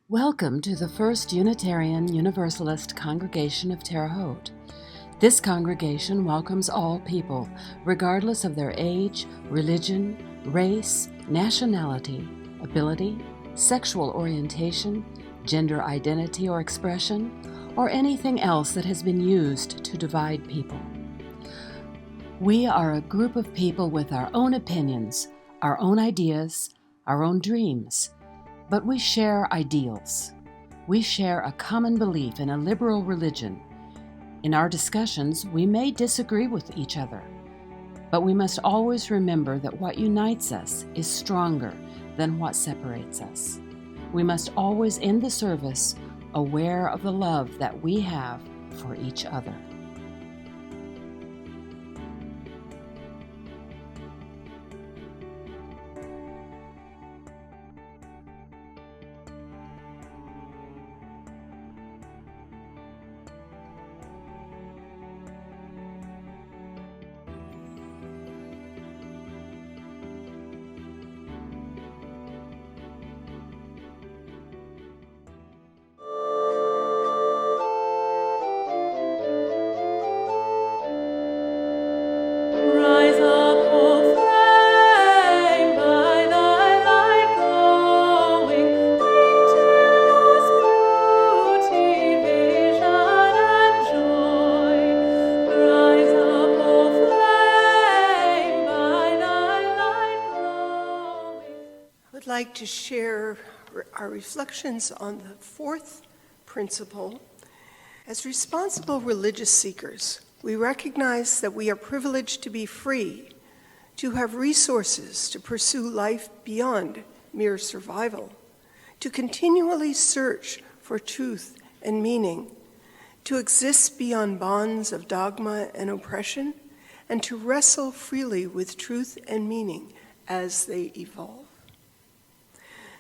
Welcome to the First Unitarian Universalist congregation of Terre, Haute. This congregation welcomes all people, regardless of their age, religion, race, nationality, ability, sexual orientation, gender identity or expression, or anything else that has been used to divide people. We are a group of people with our own opinions, our own ideas, our own dreams. But we share ideals. We share a common belief in a liberal religion. In our discussions, we may disagree with each other, but we must always remember that what unites us is stronger than what separates us. We must always end the service aware of the love that we have for each other. Like to share our reflections on the fourth principle. As responsible religious seekers, we recognize that we are privileged to be free, to have resources to pursue life beyond mere survival, to continually search for truth and meaning, to exist beyond bonds of dogma and oppression, and to wrestle freely with truth and meaning as they evolve.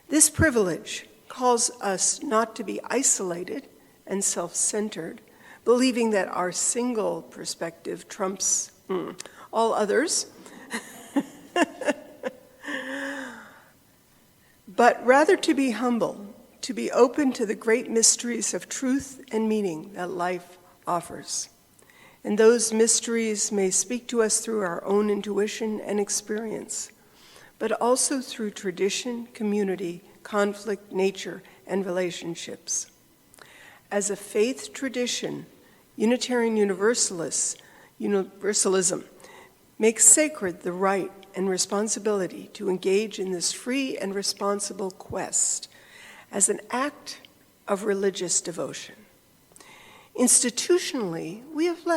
This privilege calls us not to be isolated and self-centered, believing that our single perspective trumps all others, but rather to be humble, to be open to the great mysteries of truth and meaning that life offers. And those mysteries may speak to us through our own intuition and experience, but also through tradition, community, conflict, nature, and relationships. As a faith tradition, Unitarian Universalism makes sacred the right and responsibility to engage in this free and responsible quest as an act of religious devotion. Institutionally, we have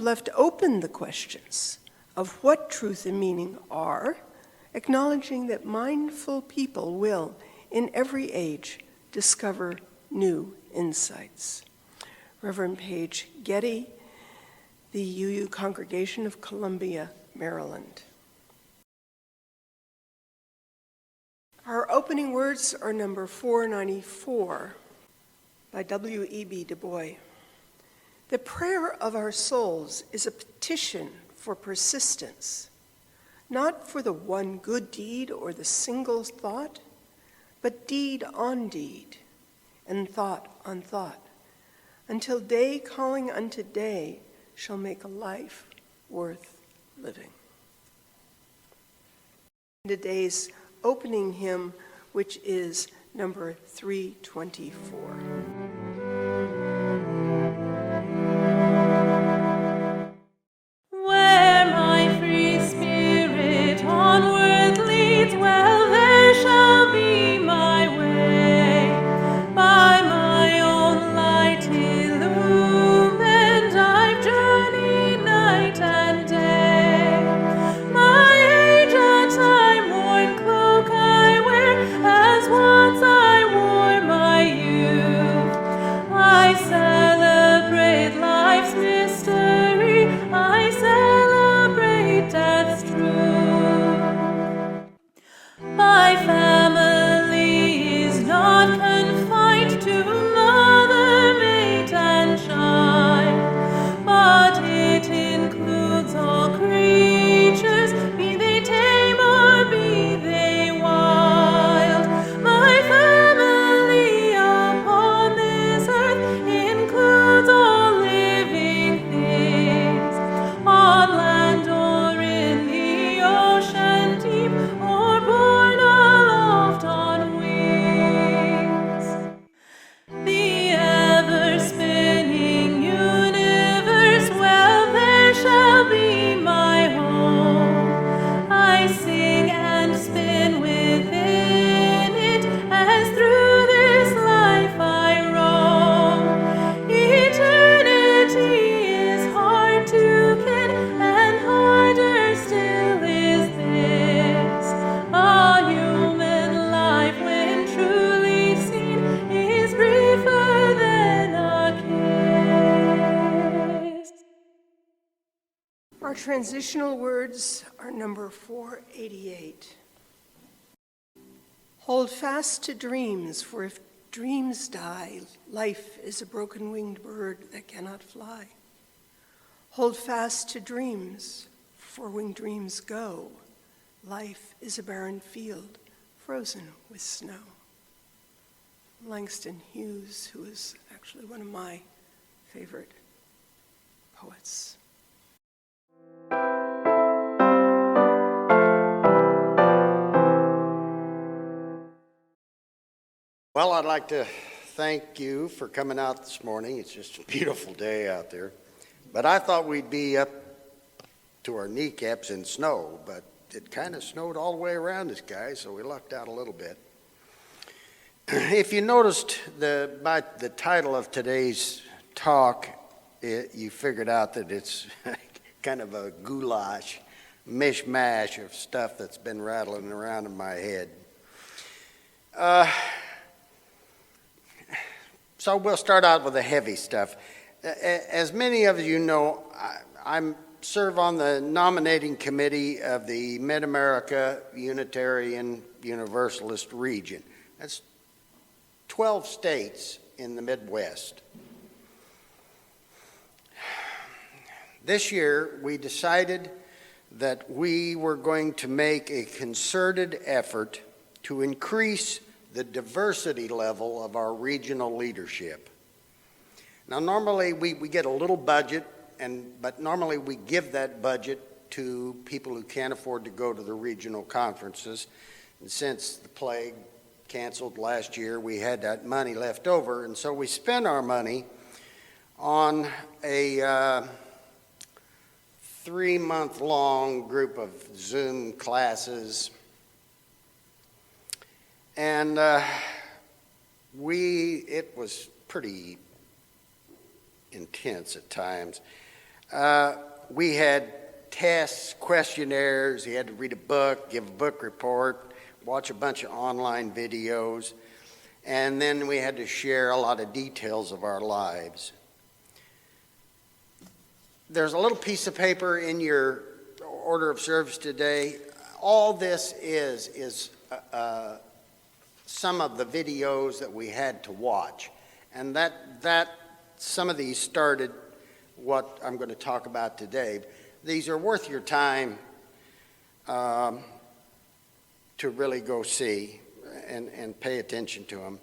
left open the questions of what truth and meaning are, acknowledging that mindful people will, in every age, discover new insights. Reverend Paige Getty, the UU Congregation of Columbia, Maryland. Our opening words are number 494 by W.E.B. Du Bois. The prayer of our souls is a petition for persistence, not for the one good deed or the single thought, but deed on deed and thought on thought, until day calling unto day shall make a life worth living. Today's opening hymn, which is number 324. You Transitional Words are number 488. Hold fast to dreams, for if dreams die, life is a broken-winged bird that cannot fly. Hold fast to dreams, for when dreams go, life is a barren field frozen with snow. Langston Hughes, who is actually one of my favorite poets. Well, I'd like to thank you for coming out this morning. It's just a beautiful day out there. But I thought we'd be up to our kneecaps in snow, but it kind of snowed all the way around us, guys, so we lucked out a little bit. If you noticed by the title of today's talk, you figured out that it's kind of a goulash, mishmash of stuff that's been rattling around in my head. So we'll start out with the heavy stuff. As many of you know, I serve on the nominating committee of the Mid-America Unitarian Universalist region. That's 12 states in the Midwest. This year, we decided that we were going to make a concerted effort to increase the diversity level of our regional leadership. Now, normally we get a little budget, but normally we give that budget to people who can't afford to go to the regional conferences. And since the plague canceled last year, we had that money left over, and so we spent our money on a 3-month-long group of Zoom classes. And it was pretty intense at times. We had tests, questionnaires. You had to read a book, give a book report, watch a bunch of online videos, and then we had to share a lot of details of our lives. There's a little piece of paper in your order of service today. All this is some of the videos that we had to watch, and that some of these started what I'm going to talk about today. These are worth your time to really go see and pay attention to them.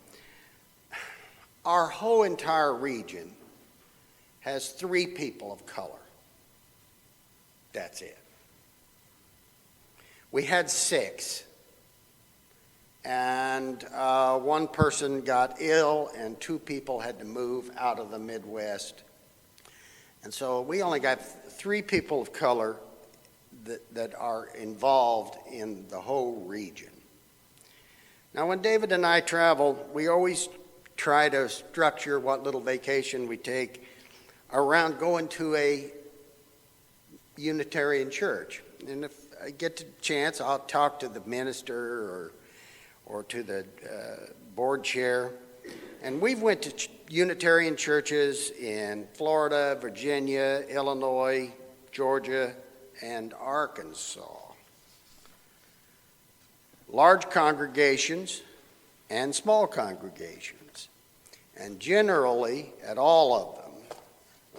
Our whole entire region has 3 people of color. That's it. We had 6. And one person got ill, and 2 people had to move out of the Midwest. And so we only got 3 people of color that are involved in the whole region. Now, when David and I travel, we always try to structure what little vacation we take around going to a Unitarian church. And if I get the chance, I'll talk to the minister or to the board chair. And we've went to Unitarian churches in Florida, Virginia, Illinois, Georgia, and Arkansas. Large congregations and small congregations. And generally, at all of them,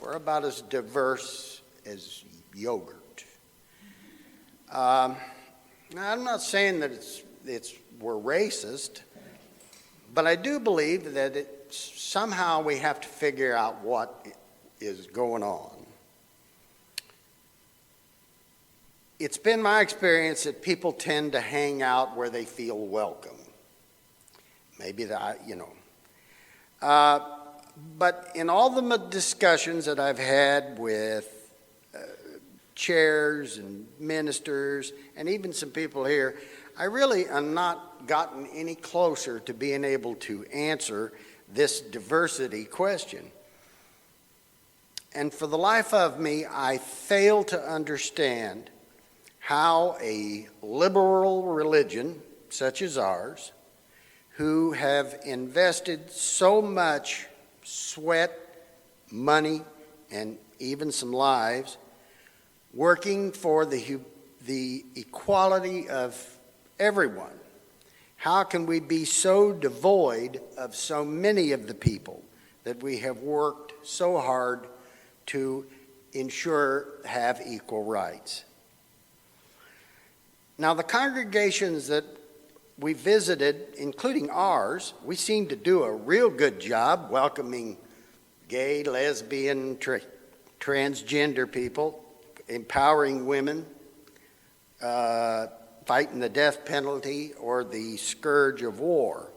we're about as diverse as yogurt. Now, I'm not saying that we're racist, but I do believe that somehow we have to figure out what is going on. It's been my experience that people tend to hang out where they feel welcome. Maybe but in all the discussions that I've had with chairs and ministers and even some people here, I really am not gotten any closer to being able to answer this diversity question. And for the life of me, I fail to understand how a liberal religion such as ours, who have invested so much sweat, money, and even some lives, working for the equality of everyone. How can we be so devoid of so many of the people that we have worked so hard to ensure have equal rights? Now, the congregations that we visited, including ours, we seem to do a real good job welcoming gay, lesbian, transgender people, empowering women, fighting the death penalty or the scourge of war.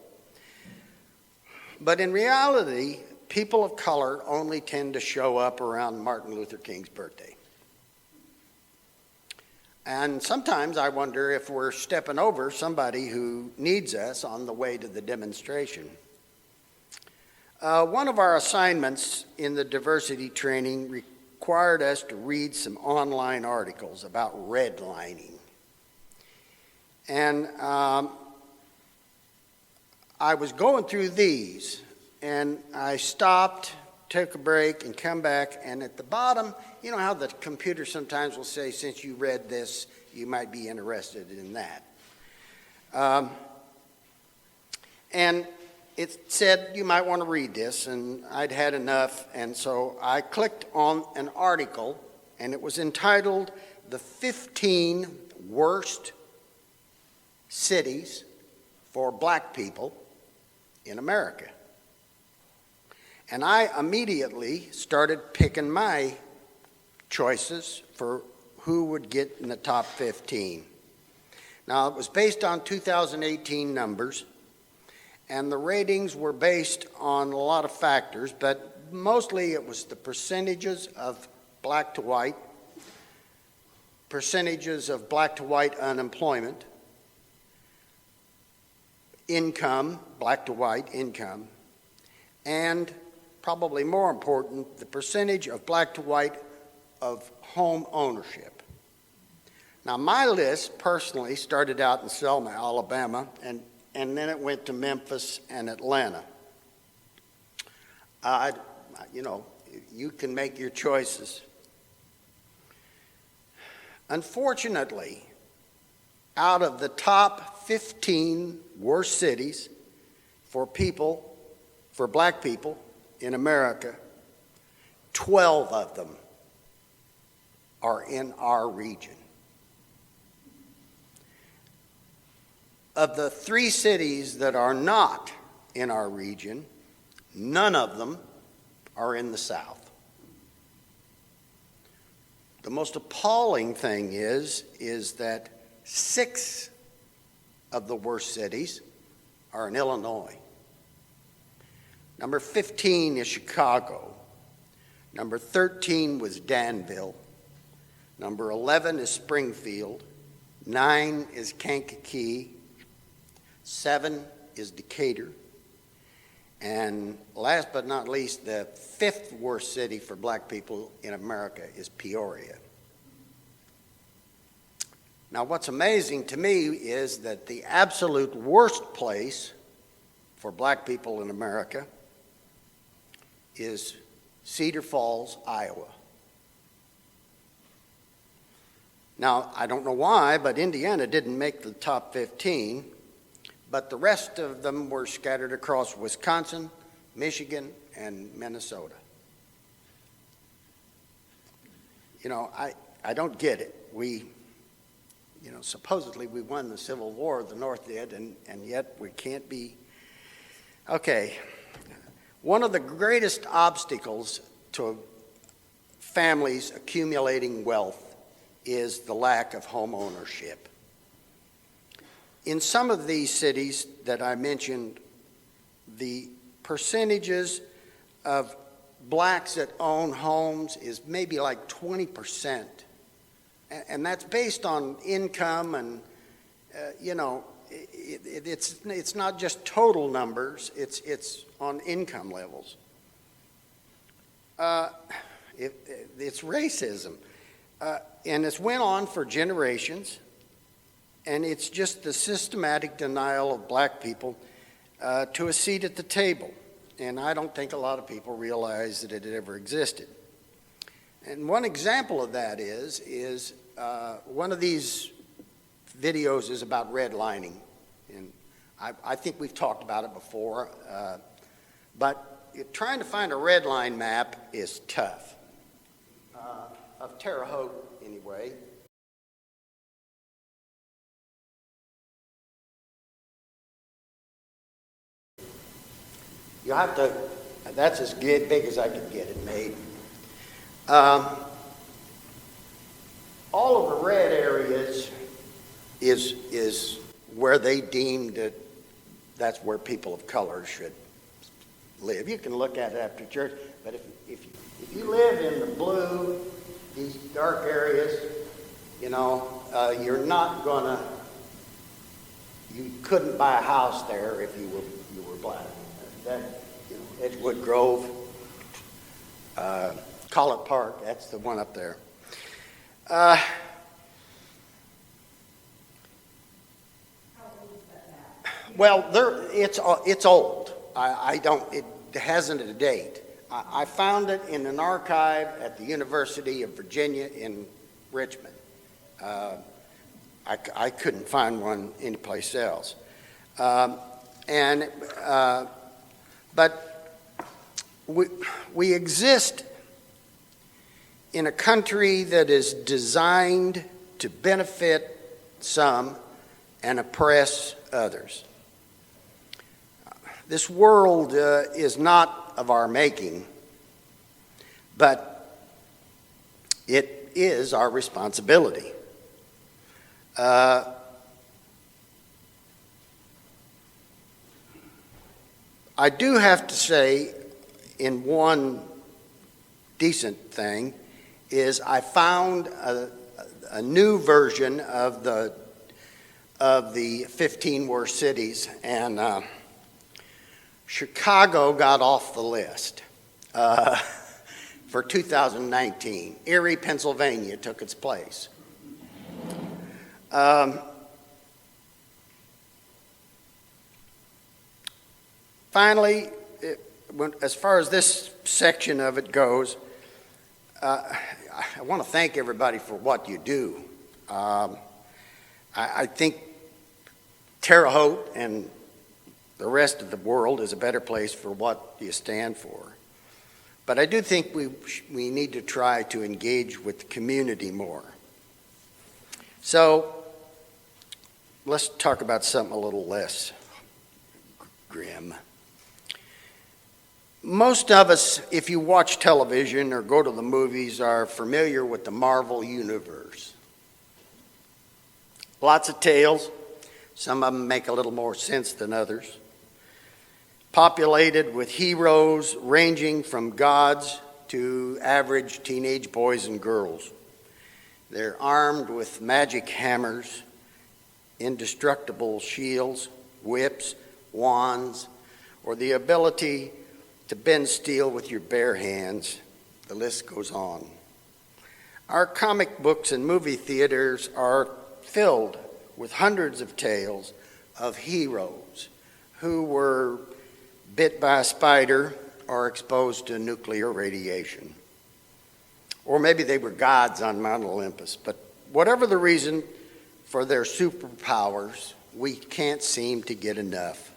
But in reality, people of color only tend to show up around Martin Luther King's birthday. And sometimes I wonder if we're stepping over somebody who needs us on the way to the demonstration. One of our assignments in the diversity training required us to read some online articles about redlining. And I was going through these, and I stopped, took a break, and come back, and at the bottom, you know how the computer sometimes will say, since you read this, you might be interested in that. And it said you might want to read this, and I'd had enough, and so I clicked on an article, and it was entitled, "The 15 Worst Cities for Black People in America." And I immediately started picking my choices for who would get in the top 15. Now, it was based on 2018 numbers, and the ratings were based on a lot of factors, but mostly it was the percentages of black to white, percentages of black to white unemployment, income, black to white income, and probably more important, the percentage of black to white of home ownership. Now, my list personally started out in Selma, Alabama, and then it went to Memphis and Atlanta. You can make your choices. Unfortunately, out of the top 15 worst cities for black people in America, 12 of them are in our region. Of the 3 cities that are not in our region, none of them are in the South. The most appalling thing is that 6 of the worst cities are in Illinois. Number 15 is Chicago. Number 13 was Danville. Number 11 is Springfield. 9 is Kankakee. 7 is Decatur. And last but not least, the 5th worst city for black people in America is Peoria. Now, what's amazing to me is that the absolute worst place for black people in America is Cedar Falls, Iowa. Now, I don't know why, but Indiana didn't make the top 15, but the rest of them were scattered across Wisconsin, Michigan, and Minnesota. I don't get it. Supposedly we won the Civil War, the North did, and yet we can't be. Okay. One of the greatest obstacles to families accumulating wealth is the lack of home ownership. In some of these cities that I mentioned, the percentages of blacks that own homes is maybe like 20%. And that's based on income and, it's not just total numbers, it's on income levels. It's racism. And it's went on for generations, and it's just the systematic denial of black people to a seat at the table. And I don't think a lot of people realize that it ever existed. And one example of that is one of these videos is about redlining. And I think we've talked about it before, but trying to find a red line map is tough. Of Terre, Haute, anyway. You have to, that's as big as I could get it made. All of the red areas is where they deemed that that's where people of color should live. You can look at it after church, but if you live in the blue, these dark areas, you you're not gonna, you couldn't buy a house there if you were black. That, Edgewood Grove, Collett Park, that's the one up there. Well, it's old. It hasn't a date. I found it in an archive at the University of Virginia in Richmond. I couldn't find one anyplace else. But we exist in a country that is designed to benefit some and oppress others. This world is not of our making, but it is our responsibility. I do have to say, in one decent thing, is I found a new version of the 15 worst cities, and Chicago got off the list for 2019. Erie, Pennsylvania took its place. Finally, as far as this section of it goes, I want to thank everybody for what you do. I think Terre Haute and the rest of the world is a better place for what you stand for. But I do think we need to try to engage with the community more. So let's talk about something a little less grim. Most of us, if you watch television or go to the movies, are familiar with the Marvel Universe. Lots of tales. Some of them make a little more sense than others. Populated with heroes ranging from gods to average teenage boys and girls. They're armed with magic hammers, indestructible shields, whips, wands, or the ability to bend steel with your bare hands. The list goes on. Our comic books and movie theaters are filled with hundreds of tales of heroes who were bit by a spider or exposed to nuclear radiation. Or maybe they were gods on Mount Olympus. But whatever the reason for their superpowers, we can't seem to get enough.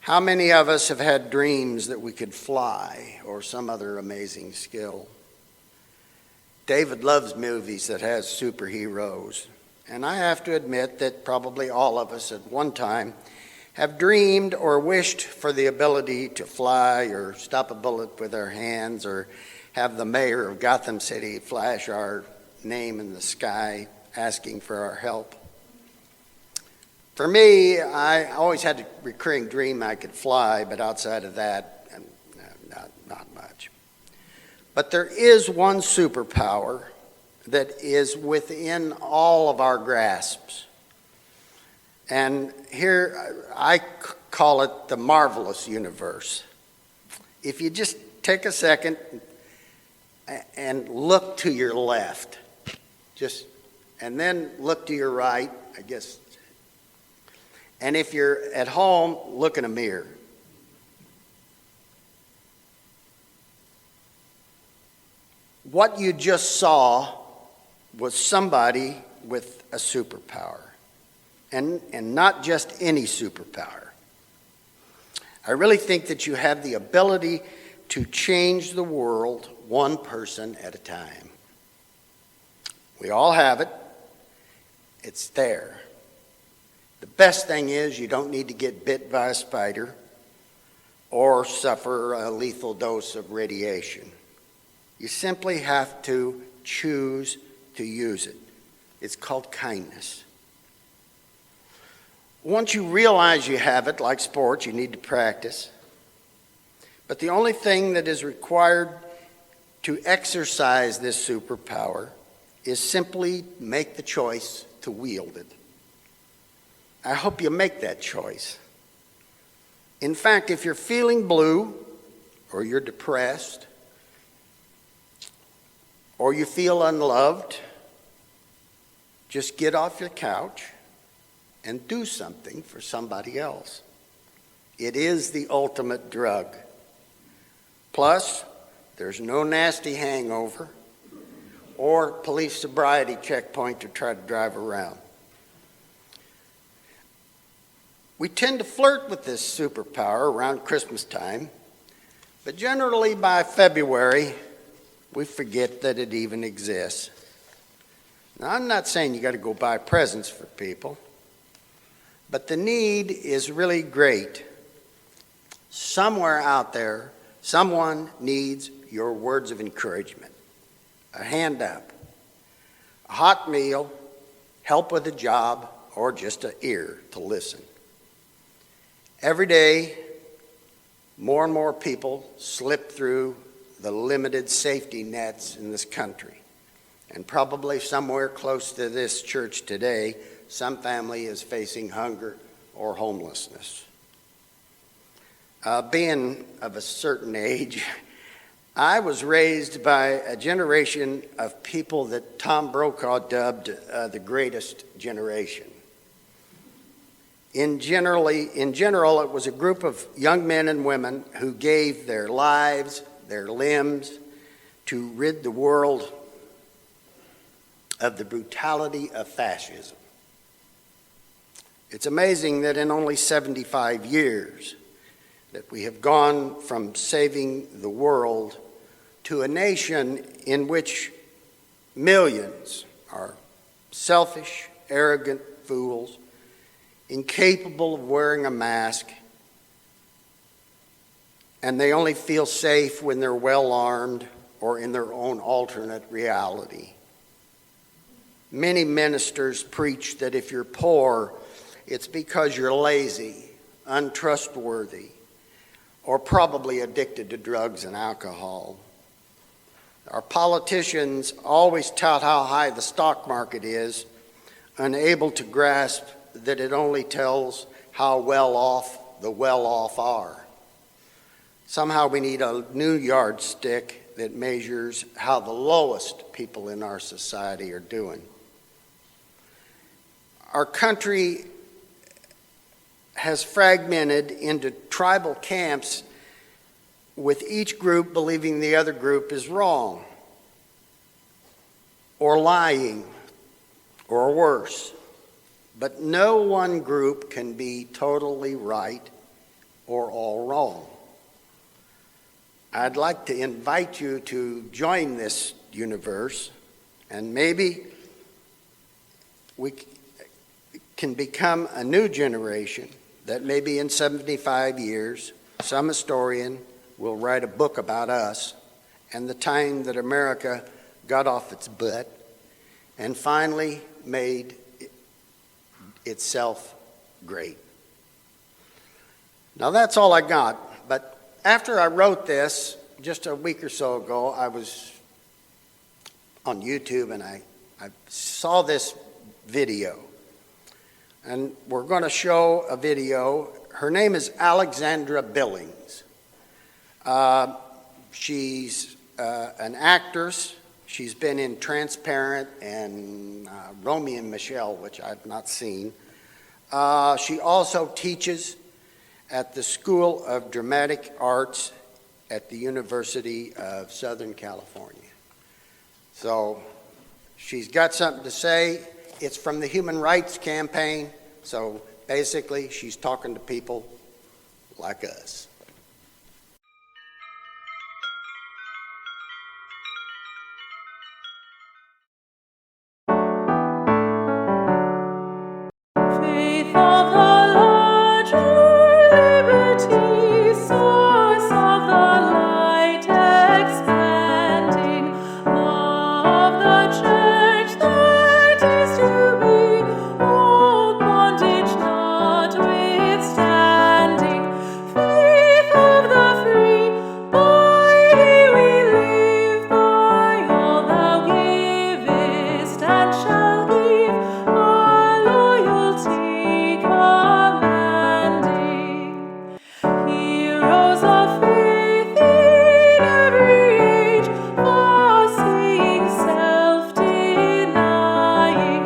How many of us have had dreams that we could fly or some other amazing skill? David loves movies that has superheroes, and I have to admit that probably all of us at one time have dreamed or wished for the ability to fly or stop a bullet with our hands or have the mayor of Gotham City flash our name in the sky asking for our help. For me, I always had a recurring dream I could fly, but outside of that, not much. But there is one superpower that is within all of our grasps. And here I call it the marvelous universe. If you just take a second and look to your left, and then look to your right, I guess. And if you're at home, look in a mirror. what you just saw was somebody with a superpower, and not just any superpower. I really think that you have the ability to change the world one person at a time. We all have it. It's there. The best thing is you don't need to get bit by a spider or suffer a lethal dose of radiation. You simply have to choose to use it. It's called kindness. Once you realize you have it, like sports, you need to practice. But the only thing that is required to exercise this superpower is simply make the choice to wield it. I hope you make that choice. In fact, if you're feeling blue, or you're depressed, or you feel unloved, just get off your couch and do something for somebody else. It is the ultimate drug. Plus, there's no nasty hangover or police sobriety checkpoint to try to drive around. We tend to flirt with this superpower around Christmas time, but generally by February, we forget that it even exists. Now, I'm not saying you got to go buy presents for people, but the need is really great. Somewhere out there, someone needs your words of encouragement, a hand up, a hot meal, help with a job, or just an ear to listen. Every day, more and more people slip through the limited safety nets in this country. And probably somewhere close to this church today, some family is facing hunger or homelessness. Being of a certain age, I was raised by a generation of people that Tom Brokaw dubbed the greatest generation. In general, it was a group of young men and women who gave their lives, their limbs, to rid the world of the brutality of fascism. It's amazing that in only 75 years that we have gone from saving the world to a nation in which millions are selfish, arrogant fools, incapable of wearing a mask, and they only feel safe when they're well armed or in their own alternate reality. Many ministers preach that if you're poor, it's because you're lazy, untrustworthy, or probably addicted to drugs and alcohol. Our politicians always tout how high the stock market is, unable to grasp that it only tells how well off the well-off are. Somehow we need a new yardstick that measures how the lowest people in our society are doing. Our country has fragmented into tribal camps, with each group believing the other group is wrong, or lying, or worse. But no one group can be totally right or all wrong. I'd like to invite you to join this universe, and maybe we can become a new generation that maybe in 75 years, some historian will write a book about us and the time that America got off its butt and finally made itself great. Now that's all I got, but after I wrote this, just a week or so ago, I was on YouTube and I saw this video. And we're going to show a video. Her name is Alexandra Billings. She's an actress. She's been in Transparent and Romeo and Michelle, which I've not seen. She also teaches at the School of Dramatic Arts at the University of Southern California. So she's got something to say. It's from the Human Rights Campaign. So basically, she's talking to people like us. Faith of the larger liberty, source of the light expanding, love the church that is to be, old bondage notwithstanding. Faith of the free, by thee we live, by all thou givest and shall give, our loyalty commanding. Heroes of faith in every age, foreseeing, self-denying,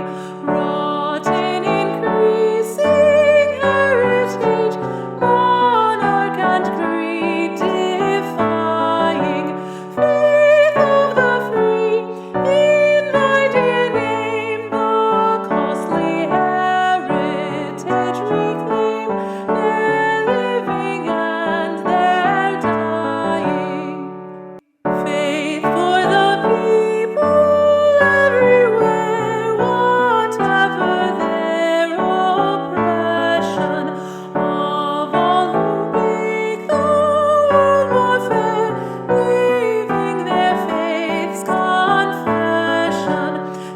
wrought in increasing heritage, monarch and creed defying. Faith of the free, in thy dear name, the costly heritage reclaim, their living and their dying. Faith for the people everywhere, whatever their oppression, of all who make the world more fair, leaving their faith's confession.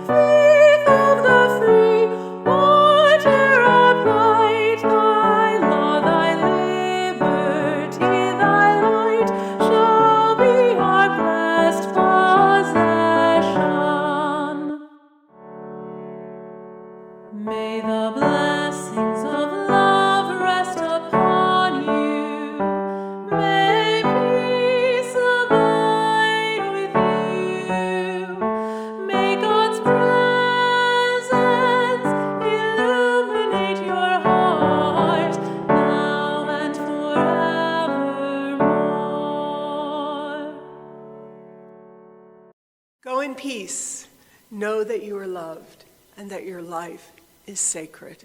Faith of the free, whate'er our plight, thy law, thy liberty, thy light shall be our blessed possession. May the blessings of love rest upon you. May peace abide with you. May God's presence illuminate your heart now and forevermore. Go in peace. Know that you are loved and that your life is sacred.